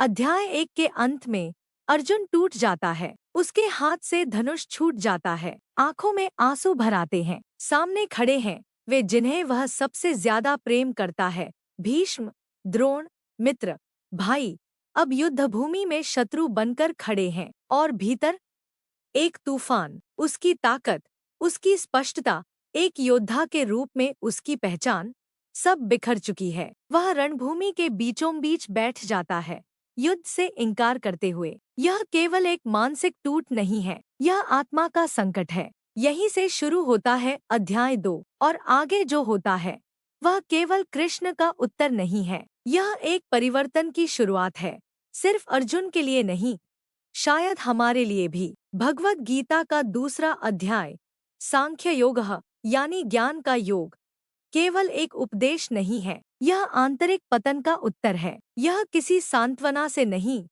अध्याय 1 के अंत में अर्जुन टूट जाता है। उसके हाथ से धनुष छूट जाता है। आंखों में आंसू भर आते हैं। सामने खड़े हैं वे जिन्हें वह सबसे ज्यादा प्रेम करता है, भीष्म, द्रोण, मित्र, भाई। अब युद्ध भूमि में शत्रु बनकर खड़े हैं और भीतर एक तूफान, उसकी ताकत, उसकी स्पष्टता, एक योद्धा के रूप में उसकी पहचान, सब बिखर चुकी है। वह रणभूमि के बीचों बीच बैठ जाता है, युद्ध से इनकार करते हुए। यह केवल एक मानसिक टूट नहीं है, यह आत्मा का संकट है। यहीं से शुरू होता है अध्याय 2 और आगे जो होता है वह केवल कृष्ण का उत्तर नहीं है, यह एक परिवर्तन की शुरुआत है। सिर्फ अर्जुन के लिए नहीं, शायद हमारे लिए भी। भगवत गीता का दूसरा अध्याय, सांख्य योगः, यानी ज्ञान का योग, केवल एक उपदेश नहीं है, यह आंतरिक पतन का उत्तर है। यह किसी सांत्वना से नहीं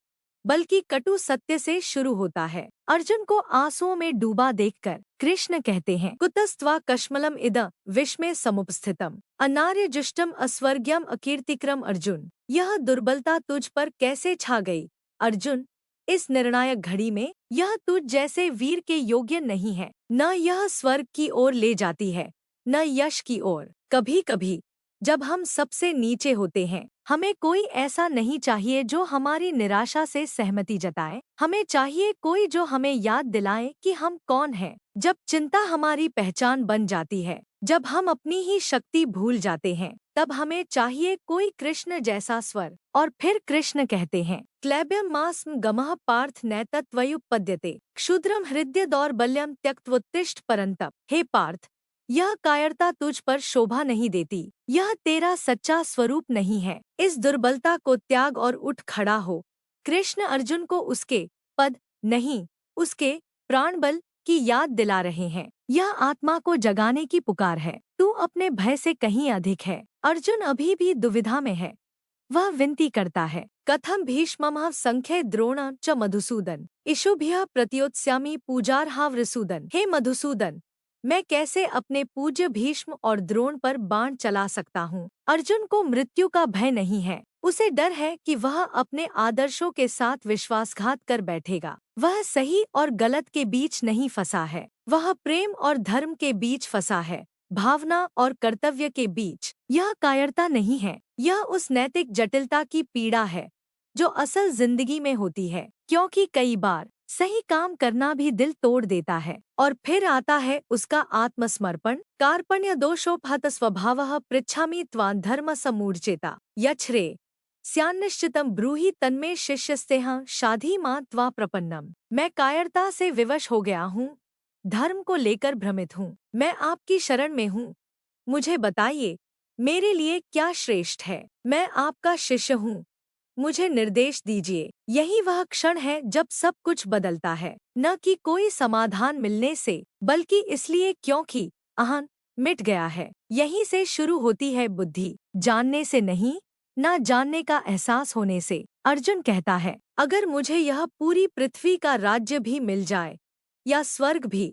बल्कि कटु सत्य से शुरू होता है। अर्जुन को आंसुओं में डूबा देखकर कृष्ण कहते हैं, कुतस्त्वा कश्मलम इद विस्मय समुपस्थितम अनार्यजुष्टम अस्वर्ग्यम अकीर्तिक्रम। अर्जुन, यह दुर्बलता तुझ पर कैसे छा गई? अर्जुन, इस निर्णायक घड़ी में यह तुझ जैसे वीर के योग्य नहीं है। न यह स्वर्ग की ओर ले जाती है, न यश की ओर। कभी कभी जब हम सबसे नीचे होते हैं, हमें कोई ऐसा नहीं चाहिए जो हमारी निराशा से सहमति जताए। हमें चाहिए कोई जो हमें याद दिलाए कि हम कौन हैं। जब चिंता हमारी पहचान बन जाती है, जब हम अपनी ही शक्ति भूल जाते हैं, तब हमें चाहिए कोई कृष्ण जैसा स्वर। और फिर कृष्ण कहते हैं, क्लैब्यम मास्म गमः पार्थ नैतत्वयुपपद्यते क्षुद्रम हृदय दौर्बल्यम त्यक्त्वोत्तिष्ठ परंतप। हे पार्थ, यह कायरता तुझ पर शोभा नहीं देती, यह तेरा सच्चा स्वरूप नहीं है। इस दुर्बलता को त्याग और उठ खड़ा हो। कृष्ण अर्जुन को उसके पद नहीं, उसके प्राणबल की याद दिला रहे हैं। यह आत्मा को जगाने की पुकार है। तू अपने भय से कहीं अधिक है। अर्जुन अभी भी दुविधा में है। वह विनती करता है, कथम भीष्मः संख्ये द्रोण च मधुसूदन इषुभ्यः प्रत्योत्स्यामि पूजार्हावृसूदन। हे मधुसूदन, मैं कैसे अपने पूज्य भीष्म और द्रोण पर बाण चला सकता हूँ? अर्जुन को मृत्यु का भय नहीं है, उसे डर है कि वह अपने आदर्शों के साथ विश्वासघात कर बैठेगा। वह सही और गलत के बीच नहीं फंसा है, वह प्रेम और धर्म के बीच फंसा है, भावना और कर्तव्य के बीच। यह कायरता नहीं है, यह उस नैतिक जटिलता की पीड़ा है जो असल जिंदगी में होती है, क्योंकि कई बार सही काम करना भी दिल तोड़ देता है। और फिर आता है उसका आत्मसमर्पण। कार्पण्य दोषोपहत स्वभावः पृच्छामि त्वां धर्म समूर्चेता यच्छ्रे स्यान्निश्चितम ब्रूहि तन्मे शिष्यस्तेह शाधि मां त्वा प्रपन्नम। मैं कायरता से विवश हो गया हूँ, धर्म को लेकर भ्रमित हूँ, मैं आपकी शरण में हूँ। मुझे बताइए, मेरे लिए क्या श्रेष्ठ है? मैं आपका शिष्य हूँ, मुझे निर्देश दीजिए। यही वह क्षण है जब सब कुछ बदलता है, न कि कोई समाधान मिलने से, बल्कि इसलिए क्योंकि अहं मिट गया है। यहीं से शुरू होती है बुद्धि, जानने से नहीं, न जानने का एहसास होने से। अर्जुन कहता है, अगर मुझे यह पूरी पृथ्वी का राज्य भी मिल जाए या स्वर्ग भी,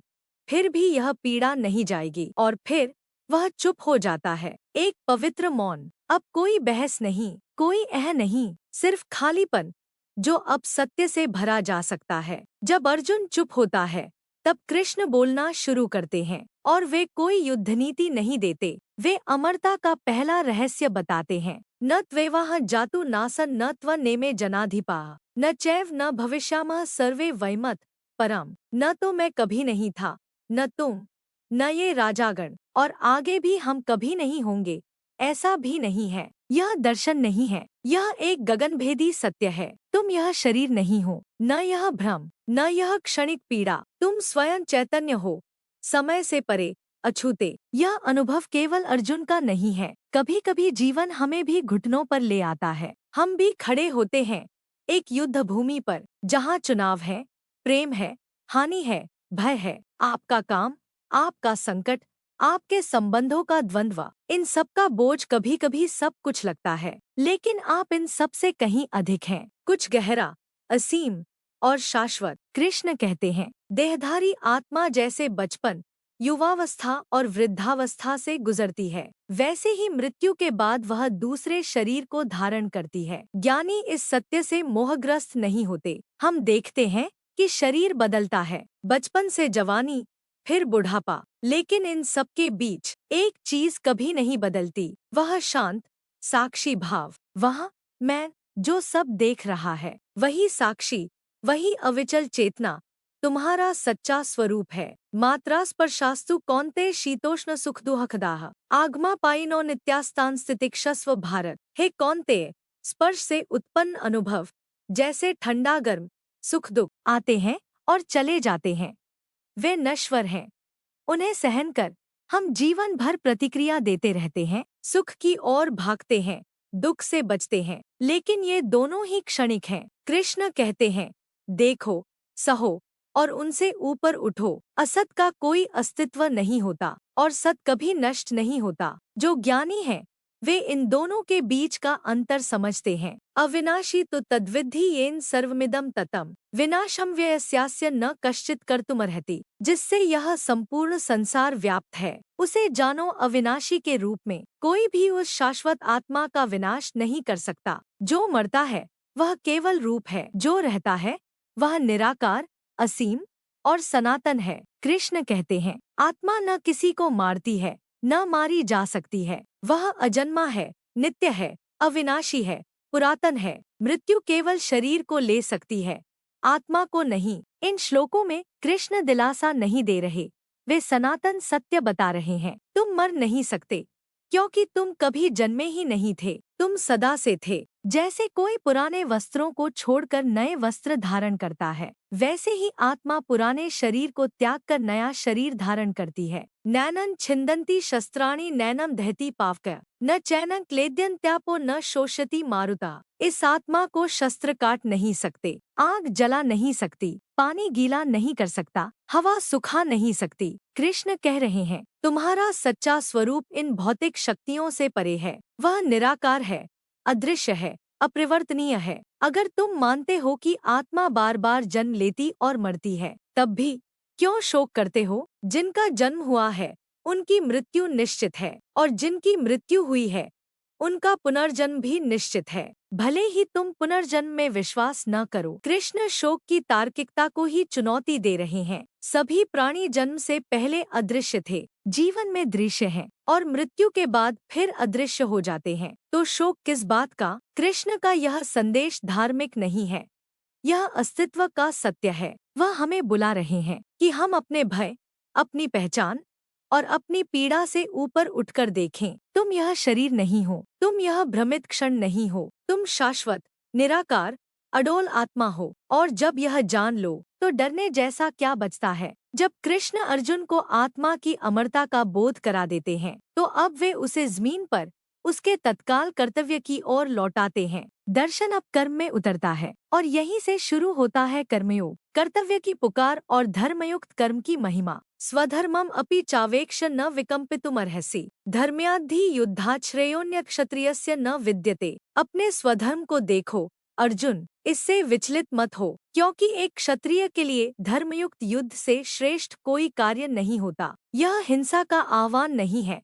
फिर भी यह पीड़ा नहीं जाएगी। और फिर वह चुप हो जाता है, एक पवित्र मौन। अब कोई बहस नहीं, कोई अह नहीं, सिर्फ खालीपन जो अब सत्य से भरा जा सकता है। जब अर्जुन चुप होता है, तब कृष्ण बोलना शुरू करते हैं, और वे कोई युद्ध नीति नहीं देते, वे अमरता का पहला रहस्य बताते हैं। न त्वेवाह जातु नासन न त्व नेमे जनाधिपाः न चैव न भविष्यामः सर्वे वैमत परम। न तो मैं कभी नहीं था, न तुम, न ये राजागण, और आगे भी हम कभी नहीं होंगे, ऐसा भी नहीं है। यह दर्शन नहीं है, यह एक गगनभेदी सत्य है। तुम यह शरीर नहीं हो, न यह भ्रम, न यह क्षणिक पीड़ा। तुम स्वयं चैतन्य हो, समय से परे, अछूते। यह अनुभव केवल अर्जुन का नहीं है, कभी कभी जीवन हमें भी घुटनों पर ले आता है। हम भी खड़े होते हैं एक युद्ध भूमि पर, जहाँ चुनाव है, प्रेम है, हानि है, भय है, आपका काम, आपका संकट, आपके संबंधों का द्वंद्व। इन सब का बोझ कभी कभी सब कुछ लगता है, लेकिन आप इन सब से कहीं अधिक हैं, कुछ गहरा, असीम और शाश्वत। कृष्ण कहते हैं, देहधारी आत्मा जैसे बचपन, युवावस्था और वृद्धावस्था से गुजरती है, वैसे ही मृत्यु के बाद वह दूसरे शरीर को धारण करती है। ज्ञानी इस सत्य से मोहग्रस्त नहीं होते। हम देखते हैं कि शरीर बदलता है, बचपन से जवानी, फिर बुढ़ापा, लेकिन इन सब के बीच एक चीज कभी नहीं बदलती, वह शांत साक्षी भाव। वह मैं जो सब देख रहा है, वही साक्षी, वही अविचल चेतना तुम्हारा सच्चा स्वरूप है। मात्रा स्पर्शास्तु कौन्तेय शीतोष्ण सुख दुःखदाः आगमा पायिनो नित्यास्तान स्थितिक्षस्व भारत। हे कौन्तेय, स्पर्श से उत्पन्न अनुभव जैसे ठंडा गर्म सुख दुख आते हैं और चले जाते हैं, वे नश्वर हैं। उन्हें सहन कर हम जीवन भर प्रतिक्रिया देते रहते हैं, सुख की ओर भागते हैं, दुख से बचते हैं, लेकिन ये दोनों ही क्षणिक हैं। कृष्ण कहते हैं, देखो, सहो और उनसे ऊपर उठो। असत का कोई अस्तित्व नहीं होता और सत कभी नष्ट नहीं होता। जो ज्ञानी हैं, वे इन दोनों के बीच का अंतर समझते हैं। अविनाशी तो तद्विद्धि येन सर्वमिदं ततम् विनाशम व्ययस्यास्य न कश्चित् कर्तुमर्हति। जिससे यह संपूर्ण संसार व्याप्त है, उसे जानो। अविनाशी के रूप में कोई भी उस शाश्वत आत्मा का विनाश नहीं कर सकता। जो मरता है वह केवल रूप है, जो रहता है वह निराकार, असीम और सनातन है। कृष्ण कहते हैं, आत्मा न किसी को मारती है, न मारी जा सकती है। वह अजन्मा है, नित्य है, अविनाशी है, पुरातन है। मृत्यु केवल शरीर को ले सकती है, आत्मा को नहीं। इन श्लोकों में कृष्ण दिलासा नहीं दे रहे, वे सनातन सत्य बता रहे हैं। तुम मर नहीं सकते, क्योंकि तुम कभी जन्मे ही नहीं थे, तुम सदा से थे। जैसे कोई पुराने वस्त्रों को छोड़कर नए वस्त्र धारण करता है, वैसे ही आत्मा पुराने शरीर को त्याग कर नया शरीर धारण करती है। नैनं छिन्दन्ति शस्त्राणि नैनं दहति पावकः न चैनं क्लेद्यन्त्यापो न शोषयति मारुता। इस आत्मा को शस्त्र काट नहीं सकते, आग जला नहीं सकती, पानी गीला नहीं कर सकता, हवा सुखा नहीं सकती। कृष्ण कह रहे हैं, तुम्हारा सच्चा स्वरूप इन भौतिक शक्तियों से परे है। वह निराकार है, अदृश्य है, अप्रिवर्तनीय है। अगर तुम मानते हो कि आत्मा बार बार जन्म लेती और मरती है, तब भी क्यों शोक करते हो? जिनका जन्म हुआ है उनकी मृत्यु निश्चित है, और जिनकी मृत्यु हुई है उनका पुनर्जन्म भी निश्चित है, भले ही तुम पुनर्जन्म में विश्वास न करो। कृष्ण शोक की तार्किकता को ही चुनौती दे रहे हैं। सभी प्राणी जन्म से पहले अदृश्य थे, जीवन में दृश्य हैं और मृत्यु के बाद फिर अदृश्य हो जाते हैं, तो शोक किस बात का? कृष्ण का यह संदेश धार्मिक नहीं है, यह अस्तित्व का सत्य है। वह हमें बुला रहे हैं कि हम अपने भय, अपनी पहचान और अपनी पीड़ा से ऊपर उठकर देखें। तुम यह शरीर नहीं हो, तुम यह भ्रमित क्षण नहीं हो, तुम शाश्वत, निराकार, अडोल आत्मा हो। और जब यह जान लो तो डरने जैसा क्या बचता है? जब कृष्ण अर्जुन को आत्मा की अमरता का बोध करा देते हैं, तो अब वे उसे जमीन पर उसके तत्काल कर्तव्य की ओर लौटाते हैं। दर्शन अब कर्म में उतरता है और यहीं से शुरू होता है कर्मयोग, कर्तव्य की पुकार और धर्मयुक्त कर्म की महिमा। स्वधर्मम अपि चावेक्ष्य न विकम्पितुमर्हसि धर्म्याद्धि युद्धात् श्रेयोऽन्य क्षत्रियस्य न विद्यते। अपने स्वधर्म को देखो अर्जुन, इससे विचलित मत हो, क्योंकि एक क्षत्रिय के लिए धर्मयुक्त युद्ध से श्रेष्ठ कोई कार्य नहीं होता। यह हिंसा का आह्वान नहीं है,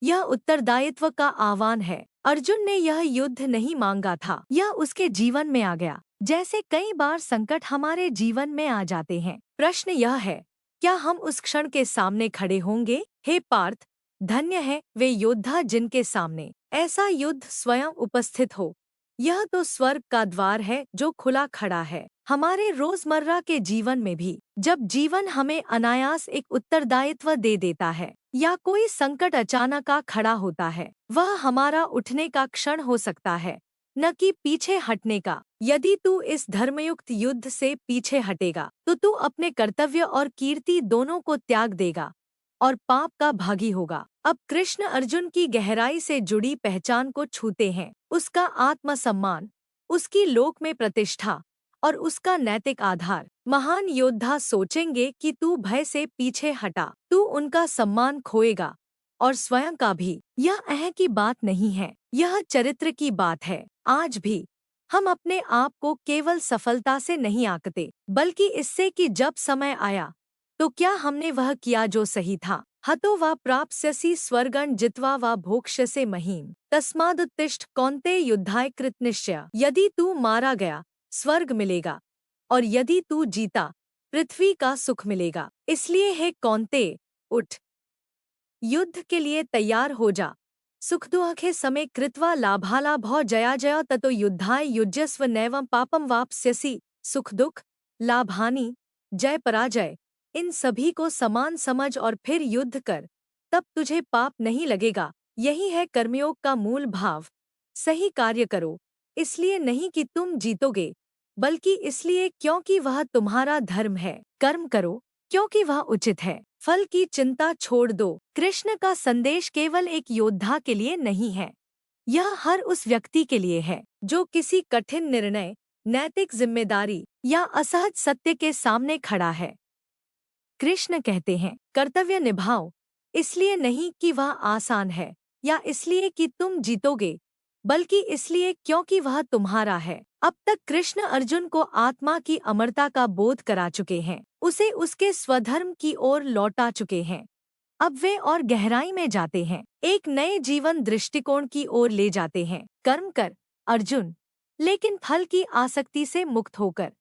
यह उत्तरदायित्व का आह्वान है। अर्जुन ने यह युद्ध नहीं मांगा था, यह उसके जीवन में आ गया। जैसे कई बार संकट हमारे जीवन में आ जाते हैं, प्रश्न यह है, क्या हम उस क्षण के सामने खड़े होंगे? हे पार्थ, धन्य है वे योद्धा जिनके सामने ऐसा युद्ध स्वयं उपस्थित हो। यह तो स्वर्ग का द्वार है जो खुला खड़ा है। हमारे रोजमर्रा के जीवन में भी जब जीवन हमें अनायास एक उत्तरदायित्व दे देता है या कोई संकट अचानक आ खड़ा होता है, वह हमारा उठने का क्षण हो सकता है, न कि पीछे हटने का। यदि तू इस धर्मयुक्त युद्ध से पीछे हटेगा तो तू अपने कर्तव्य और कीर्ति दोनों को त्याग देगा और पाप का भागी होगा। अब कृष्ण अर्जुन की गहराई से जुड़ी पहचान को छूते हैं, उसका आत्मसम्मान, उसकी लोक में प्रतिष्ठा और उसका नैतिक आधार। महान योद्धा सोचेंगे कि तू भय से पीछे हटा, तू उनका सम्मान खोएगा और स्वयं का भी। यह अहं की बात नहीं है, यह चरित्र की बात है। आज भी हम अपने आप को केवल सफलता से नहीं आंकते, बल्कि इससे कि जब समय आया तो क्या हमने वह किया जो सही था? हतो वा प्राप्स्यसि स्वर्गं जित्वा वा भोक्ष्यसे महीम्। तस्मादुत्तिष्ठ कौन्तेय युद्धाय कृतनिश्चय। यदि तू मारा गया, स्वर्ग मिलेगा, और यदि तू जीता, पृथ्वी का सुख मिलेगा। इसलिए हे कौन्तेय, उठ, युद्ध के लिए तैयार हो जा। सुखदुःखे समे कृत्वा लाभालाभौ जयाजय ततो युद्धाय युज्यस्व नैवं पापं वाप्स्यसि। सुख दुख, लाभ हानि, जय पराजय, इन सभी को समान समझ और फिर युद्ध कर, तब तुझे पाप नहीं लगेगा। यही है कर्मयोग का मूल भाव। सही कार्य करो, इसलिए नहीं कि तुम जीतोगे, बल्कि इसलिए क्योंकि वह तुम्हारा धर्म है। कर्म करो क्योंकि वह उचित है। फल की चिंता छोड़ दो। कृष्ण का संदेश केवल एक योद्धा के लिए नहीं है, यह हर उस व्यक्ति के लिए है जो किसी कठिन निर्णय, नैतिक जिम्मेदारी या असहज सत्य के सामने खड़ा है। कृष्ण कहते हैं, कर्तव्य निभाओ, इसलिए नहीं कि वह आसान है या इसलिए कि तुम जीतोगे, बल्कि इसलिए क्योंकि वह तुम्हारा है। अब तक कृष्ण अर्जुन को आत्मा की अमरता का बोध करा चुके हैं, उसे उसके स्वधर्म की ओर लौटा चुके हैं। अब वे और गहराई में जाते हैं, एक नए जीवन दृष्टिकोण की ओर ले जाते हैं। कर्म कर अर्जुन, लेकिन फल की आसक्ति से मुक्त होकर।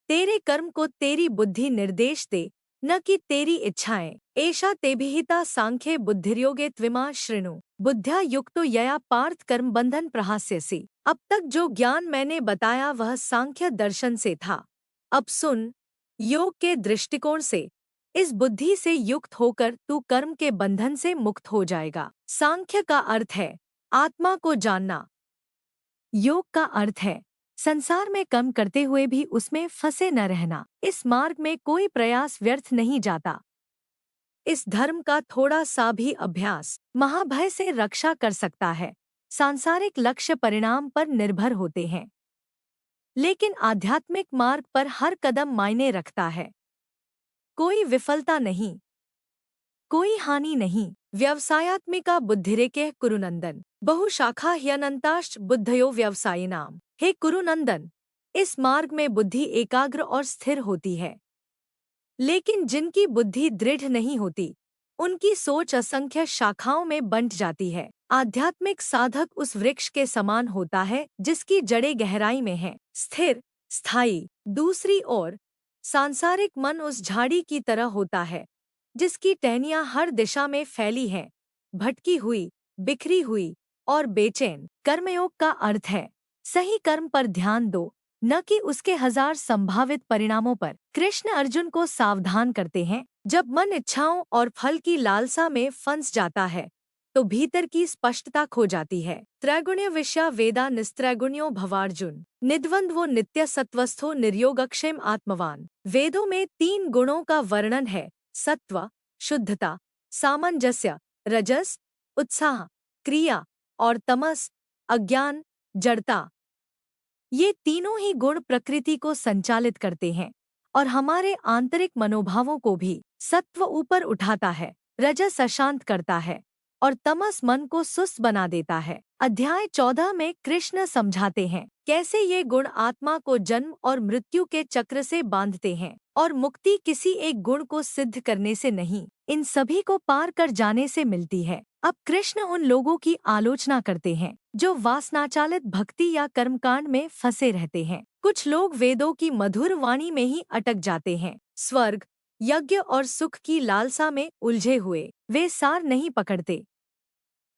तेरे कर्म को तेरी बुद्धि निर्देश दे, न कि तेरी इच्छाएं। एषा तेभिहिता सांख्ये बुद्धिर्योगे त्विमा शृणु। बुद्ध्या युक्तो यया पार्थ कर्म बंधन प्रहास्यसि। अब तक जो ज्ञान मैंने बताया वह सांख्य दर्शन से था। अब सुन, योग के दृष्टिकोण से, इस बुद्धि से युक्त होकर तू कर्म के बंधन से मुक्त हो जाएगा। सांख्य का अर्थ है आत्मा को जानना, योग का अर्थ है संसार में कर्म करते हुए भी उसमें फंसे न रहना। इस मार्ग में कोई प्रयास व्यर्थ नहीं जाता। इस धर्म का थोड़ा सा भी अभ्यास महाभय से रक्षा कर सकता है। सांसारिक लक्ष्य परिणाम पर निर्भर होते हैं, लेकिन आध्यात्मिक मार्ग पर हर कदम मायने रखता है। कोई विफलता नहीं, कोई हानि नहीं। व्यवसायात्मिका बुद्धिरेके कुरुनंदन बहुशाखा ह्यनंताश्च बुद्धयो व्यवसायिनाम। हे कुरुनंदन, इस मार्ग में बुद्धि एकाग्र और स्थिर होती है, लेकिन जिनकी बुद्धि दृढ़ नहीं होती, उनकी सोच असंख्य शाखाओं में बंट जाती है। आध्यात्मिक साधक उस वृक्ष के समान होता है जिसकी जड़ें गहराई में हैं, स्थिर, स्थायी। दूसरी ओर सांसारिक मन उस झाड़ी की तरह होता है जिसकी टहनियां हर दिशा में फैली हैं, भटकी हुई, बिखरी हुई और बेचैन। कर्मयोग का अर्थ है सही कर्म पर ध्यान दो, न कि उसके हजार संभावित परिणामों पर। कृष्ण अर्जुन को सावधान करते हैं, जब मन इच्छाओं और फल की लालसा में फंस जाता है तो भीतर की स्पष्टता खो जाती है। त्रैगुण्य विषया वेदा निस्त्रैगुण्यो भवार्जुन। निद्वंद्वो नित्य सत्वस्थो निर्योगक्षेम आत्मवान। वेदों में 3 गुणों का वर्णन है, सत्व, शुद्धता, सामंजस्य, रजस, उत्साह, क्रिया, और तमस, अज्ञान, जड़ता। ये तीनों ही गुण प्रकृति को संचालित करते हैं और हमारे आंतरिक मनोभावों को भी। सत्व ऊपर उठाता है, रजस अशांत करता है और तमस मन को सुस्त बना देता है। अध्याय 14 में कृष्ण समझाते हैं कैसे ये गुण आत्मा को जन्म और मृत्यु के चक्र से बांधते हैं, और मुक्ति किसी एक गुण को सिद्ध करने से नहीं, इन सभी को पार कर जाने से मिलती है। अब कृष्ण उन लोगों की आलोचना करते हैं जो वासनाचालित भक्ति या कर्मकांड में फंसे रहते हैं। कुछ लोग वेदों की मधुर वाणी में ही अटक जाते हैं, स्वर्ग, यज्ञ और सुख की लालसा में उलझे हुए। वे सार नहीं पकड़ते,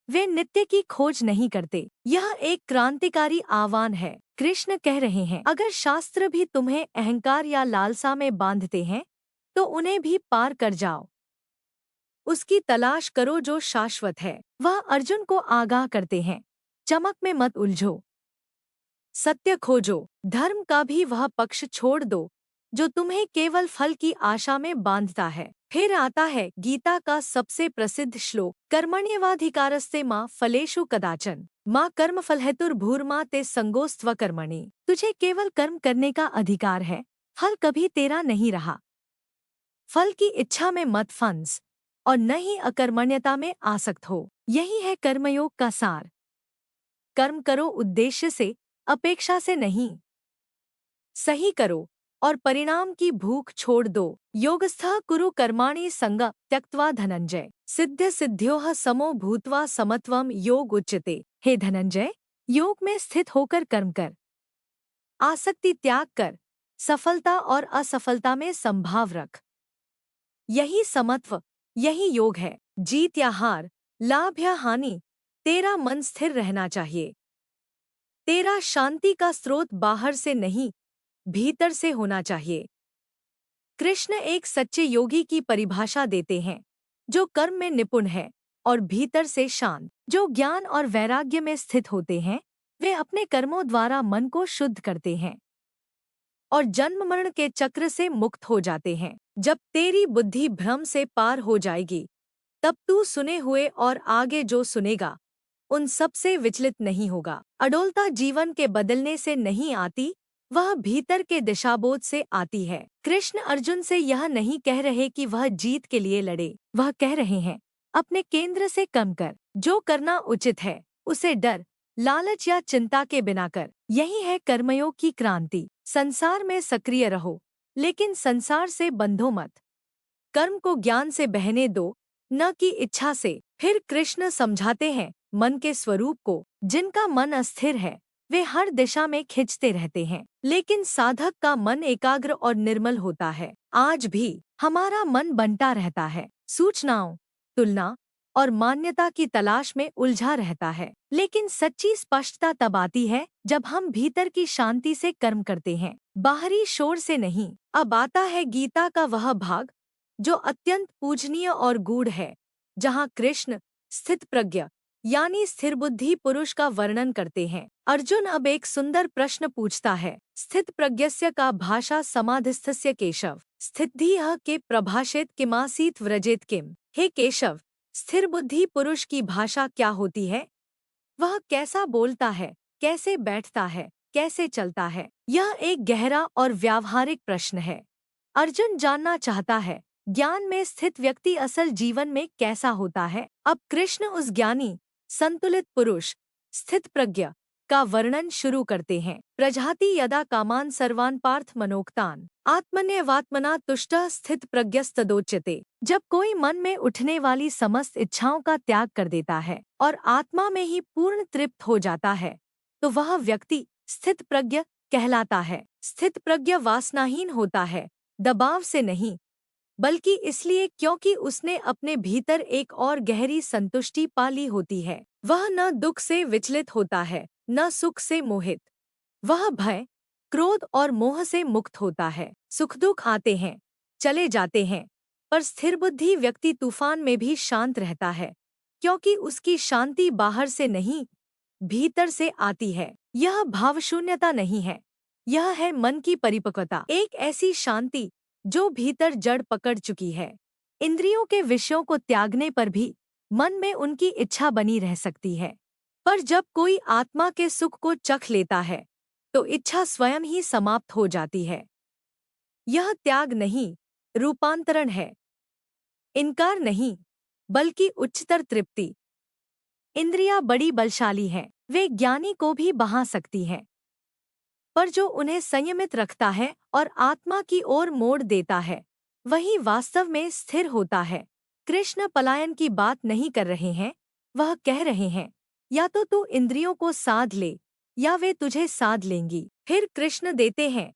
वे नित्य की खोज नहीं करते। यह एक क्रांतिकारी आह्वान है। कृष्ण कह रहे हैं, अगर शास्त्र भी तुम्हें अहंकार या लालसा में बांधते हैं तो उन्हें भी पार कर जाओ। उसकी तलाश करो जो शाश्वत है। वह अर्जुन को आगाह करते हैं, चमक में मत उलझो, सत्य खोजो, धर्म का भी वह पक्ष छोड़ दो जो तुम्हें केवल फल की आशा में बांधता है। फिर आता है गीता का सबसे प्रसिद्ध श्लोक, कर्मण्येवाधिकारस्ते माँ फलेषु कदाचन माँ कर्मफलहेतुर्भूर्मा ते संगोस्त्व कर्मणि। तुझे केवल कर्म करने का अधिकार है, फल कभी तेरा नहीं रहा। फल की इच्छा में मत फंस और न ही अकर्मण्यता में आसक्त हो। यही है कर्मयोग का सार। कर्म करो उद्देश्य से, अपेक्षा से नहीं। सही करो और परिणाम की भूख छोड़ दो। योगस्थः कुरु कर्माणि संग त्यक्त्वा धनंजय सिद्ध सिद्ध्योः समो भूत्वा समत्वम योग उच्यते। हे धनंजय, योग में स्थित होकर कर्म कर, आसक्ति त्याग कर, सफलता और असफलता में संभाव रख। यही समत्व, यही योग है। जीत या हार, लाभ या हानि, तेरा मन स्थिर रहना चाहिए। तेरा शांति का स्रोत बाहर से नहीं, भीतर से होना चाहिए। कृष्ण एक सच्चे योगी की परिभाषा देते हैं, जो कर्म में निपुण है और भीतर से शांत। जो ज्ञान और वैराग्य में स्थित होते हैं, वे अपने कर्मों द्वारा मन को शुद्ध करते हैं और जन्म मरण के चक्र से मुक्त हो जाते हैं। जब तेरी बुद्धि भ्रम से पार हो जाएगी, तब तू सुने हुए और आगे जो सुनेगा, उन सब से विचलित नहीं होगा। अडोलता जीवन के बदलने से नहीं आती, वह भीतर के दिशाबोध से आती है। कृष्ण अर्जुन से यह नहीं कह रहे कि वह जीत के लिए लड़े, वह कह रहे हैं, अपने केंद्र से कम कर। जो करना उचित है, उसे डर, लालच या चिंता के बिना कर। यही है कर्मयोग की क्रांति। संसार में सक्रिय रहो, लेकिन संसार से बंधो मत। कर्म को ज्ञान से बहने दो, न कि इच्छा से। फिर कृष्ण समझाते हैं मन के स्वरूप को। जिनका मन अस्थिर है, वे हर दिशा में खिंचते रहते हैं, लेकिन साधक का मन एकाग्र और निर्मल होता है। आज भी हमारा मन बनता रहता है, सूचनाओं, तुलना और मान्यता की तलाश में उलझा रहता है। लेकिन सच्ची स्पष्टता तब आती है जब हम भीतर की शांति से कर्म करते हैं, बाहरी शोर से नहीं। अब आता है गीता का वह भाग जो अत्यंत पूजनीय और गूढ़ है, जहाँ कृष्ण स्थित प्रज्ञ यानी स्थिर बुद्धि पुरुष का वर्णन करते हैं। अर्जुन अब एक सुंदर प्रश्न पूछता है, स्थित प्रज्ञस्य का भाषा समाधिस्थस्य केशव स्थितिः के प्रभाषेत किमासीत व्रजेत किम। हे केशव, स्थिर बुद्धि पुरुष की भाषा क्या होती है? वह कैसा बोलता है, कैसे बैठता है, कैसे चलता है? यह एक गहरा और व्यावहारिक प्रश्न है। अर्जुन जानना चाहता है, ज्ञान में स्थित व्यक्ति असल जीवन में कैसा होता है। अब कृष्ण उस ज्ञानी, संतुलित पुरुष, स्थित प्रज्ञ का वर्णन शुरू करते हैं। प्रजाति यदा कामान सर्वान पार्थ मनोक्तान आत्मन्यवात्मना तुष्टः स्थित प्रज्ञस्तदोच्यते। जब कोई मन में उठने वाली समस्त इच्छाओं का त्याग कर देता है और आत्मा में ही पूर्ण तृप्त हो जाता है, तो वह व्यक्ति स्थित प्रज्ञ कहलाता है। स्थित प्रज्ञ वासनाहीन होता है, दबाव से नहीं, बल्कि इसलिए क्योंकि उसने अपने भीतर एक और गहरी संतुष्टि पा ली होती है। वह न दुख से विचलित होता है, न सुख से मोहित। वह भय, क्रोध और मोह से मुक्त होता है। सुख दुख आते हैं, चले जाते हैं, पर स्थिर बुद्धि व्यक्ति तूफान में भी शांत रहता है, क्योंकि उसकी शांति बाहर से नहीं, भीतर से आती है। यह भावशून्यता नहीं है, यह है मन की परिपक्वता। एक ऐसी शांति जो भीतर जड़ पकड़ चुकी है। इंद्रियों के विषयों को त्यागने पर भी मन में उनकी इच्छा बनी रह सकती है, पर जब कोई आत्मा के सुख को चख लेता है, तो इच्छा स्वयं ही समाप्त हो जाती है। यह त्याग नहीं, रूपांतरण है। इनकार नहीं, बल्कि उच्चतर तृप्ति। इंद्रियां बड़ी बलशाली हैं, वे ज्ञानी को भी बहा सकती हैं, पर जो उन्हें संयमित रखता है और आत्मा की ओर मोड़ देता है, वही वास्तव में स्थिर होता है। कृष्ण पलायन की बात नहीं कर रहे हैं, वह कह रहे हैं, या तो तू इंद्रियों को साध ले, या वे तुझे साध लेंगी। फिर कृष्ण देते हैं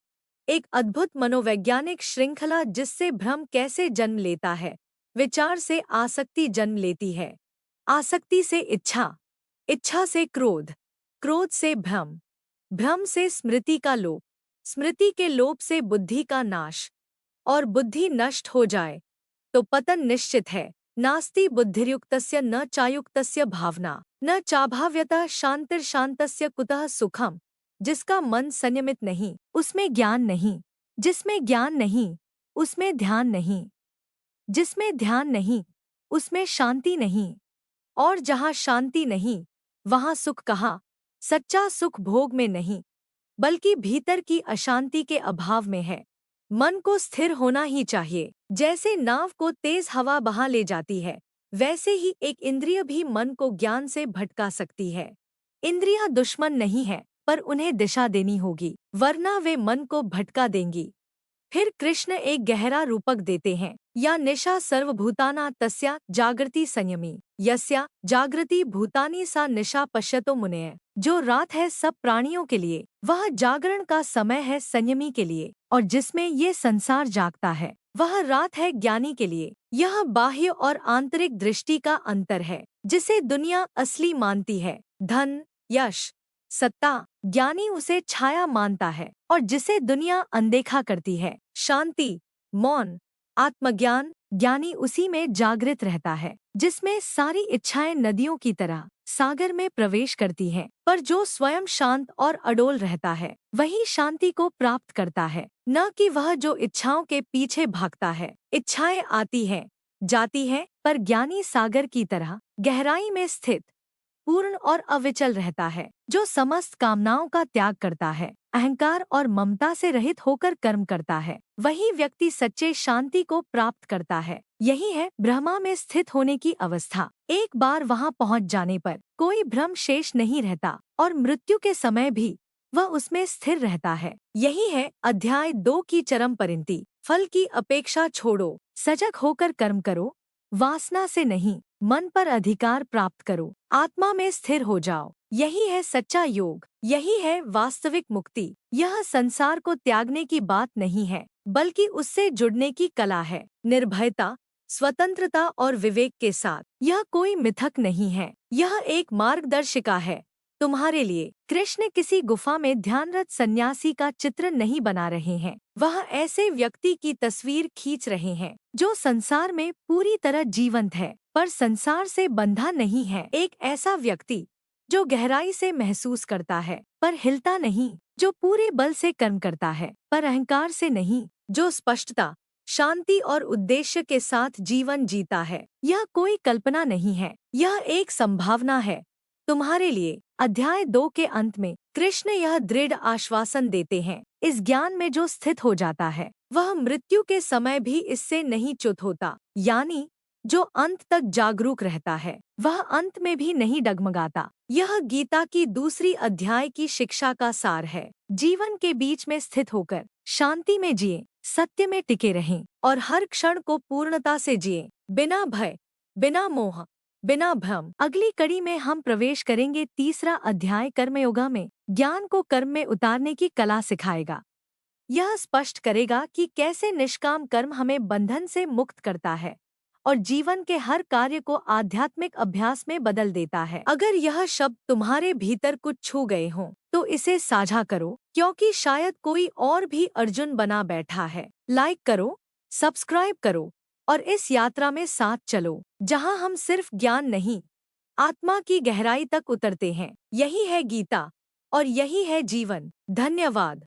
एक अद्भुत मनोवैज्ञानिक श्रृंखला जिससे भ्रम कैसे जन्म लेता है। विचार से आसक्ति जन्म लेती है, आसक्ति से इच्छा, इच्छा से क्रोध, क्रोध से भ्रम, भ्रम से स्मृति का लोप, स्मृति के लोप से बुद्धि का नाश, और बुद्धि नष्ट हो जाए तो पतन निश्चित है। नास्ति बुद्धिर्युक्तस्य न चायुक्तस्य भावना न चाभाव्यतः शांतिर्शान्तस्य कुतः सुखम। जिसका मन संयमित नहीं, उसमें ज्ञान नहीं। जिसमें ज्ञान नहीं, उसमें ध्यान नहीं। जिसमें ध्यान नहीं, उसमें शांति नहीं। और जहाँ शांति नहीं, वहाँ सुख कहाँ। सच्चा सुख भोग में नहीं, बल्कि भीतर की अशांति के अभाव में है। मन को स्थिर होना ही चाहिए। जैसे नाव को तेज हवा बहा ले जाती है, वैसे ही एक इंद्रिय भी मन को ज्ञान से भटका सकती है। इंद्रियां दुश्मन नहीं है, पर उन्हें दिशा देनी होगी, वरना वे मन को भटका देंगी। फिर कृष्ण एक गहरा रूपक देते हैं, या निशा सर्वभूताना तस्या जागृति संयमी यस्या जागृति भूतानि सा निशा पश्यतो मुनेय। जो रात है सब प्राणियों के लिए, वह जागरण का समय है संयमी के लिए, और जिसमें ये संसार जागता है वह रात है ज्ञानी के लिए। यह बाह्य और आंतरिक दृष्टि का अंतर है, जिसे दुनिया असली मानती है, धन, यश, सत्ता, ज्ञानी उसे छाया मानता है, और जिसे दुनिया अनदेखा करती है, शांति, मौन, आत्मज्ञान, ज्ञानी उसी में जागृत रहता है, जिसमें सारी इच्छाएं नदियों की तरह सागर में प्रवेश करती हैं। पर जो स्वयं शांत और अडोल रहता है वही शांति को प्राप्त करता है, न कि वह जो इच्छाओं के पीछे भागता है। इच्छाएं आती हैं, जाती हैं, पर ज्ञानी सागर की तरह गहराई में स्थित, पूर्ण और अविचल रहता है, जो समस्त कामनाओं का त्याग करता है, अहंकार और ममता से रहित होकर कर्म करता है। वही व्यक्ति सच्चे शांति को प्राप्त करता है। यही है ब्रह्मा में स्थित होने की अवस्था। एक बार वहां पहुंच जाने पर कोई भ्रम शेष नहीं रहता, और मृत्यु के समय भी वह उसमें स्थिर रहता है। यही है अध्याय 2 की चरम परिणति। फल की अपेक्षा छोड़ो, सजग होकर कर्म करो, वासना से नहीं, मन पर अधिकार प्राप्त करो, आत्मा में स्थिर हो जाओ। यही है सच्चा योग, यही है वास्तविक मुक्ति। यह संसार को त्यागने की बात नहीं है, बल्कि उससे जुड़ने की कला है। निर्भयता, स्वतंत्रता और विवेक के साथ। यह कोई मिथक नहीं है, यह एक मार्गदर्शिका है तुम्हारे लिए। कृष्ण किसी गुफा में ध्यानरत सन्यासी का चित्र नहीं बना रहे हैं, वह ऐसे व्यक्ति की तस्वीर खींच रहे हैं जो संसार में पूरी तरह जीवंत है, पर संसार से बंधा नहीं है। एक ऐसा व्यक्ति जो गहराई से महसूस करता है पर हिलता नहीं, जो पूरे बल से कर्म करता है पर अहंकार से नहीं, जो स्पष्टता, शांति और उद्देश्य के साथ जीवन जीता है। यह कोई कल्पना नहीं है, यह एक संभावना है तुम्हारे लिए। अध्याय 2 के अंत में कृष्ण यह दृढ़ आश्वासन देते हैं, इस ज्ञान में जो स्थित हो जाता है वह मृत्यु के समय भी इससे नहीं च्युत होता। यानी जो अंत तक जागरूक रहता है वह अंत में भी नहीं डगमगाता। यह गीता की दूसरी अध्याय की शिक्षा का सार है। जीवन के बीच में स्थित होकर शांति में जिए, सत्य में टिके रहें और हर क्षण को पूर्णता से जिए, बिना भय, बिना मोह, बिना भ्रम। अगली कड़ी में हम प्रवेश करेंगे तीसरा अध्याय कर्मयोगा में। ज्ञान को कर्म में उतारने की कला सिखाएगा। यह स्पष्ट करेगा कि कैसे निष्काम कर्म हमें बंधन से मुक्त करता है और जीवन के हर कार्य को आध्यात्मिक अभ्यास में बदल देता है। अगर यह शब्द तुम्हारे भीतर कुछ छू गए हों तो इसे साझा करो, क्योंकि शायद कोई और भी अर्जुन बना बैठा है। लाइक करो, सब्सक्राइब करो और इस यात्रा में साथ चलो, जहां हम सिर्फ ज्ञान नहीं, आत्मा की गहराई तक उतरते हैं। यही है गीता और यही है जीवन। धन्यवाद।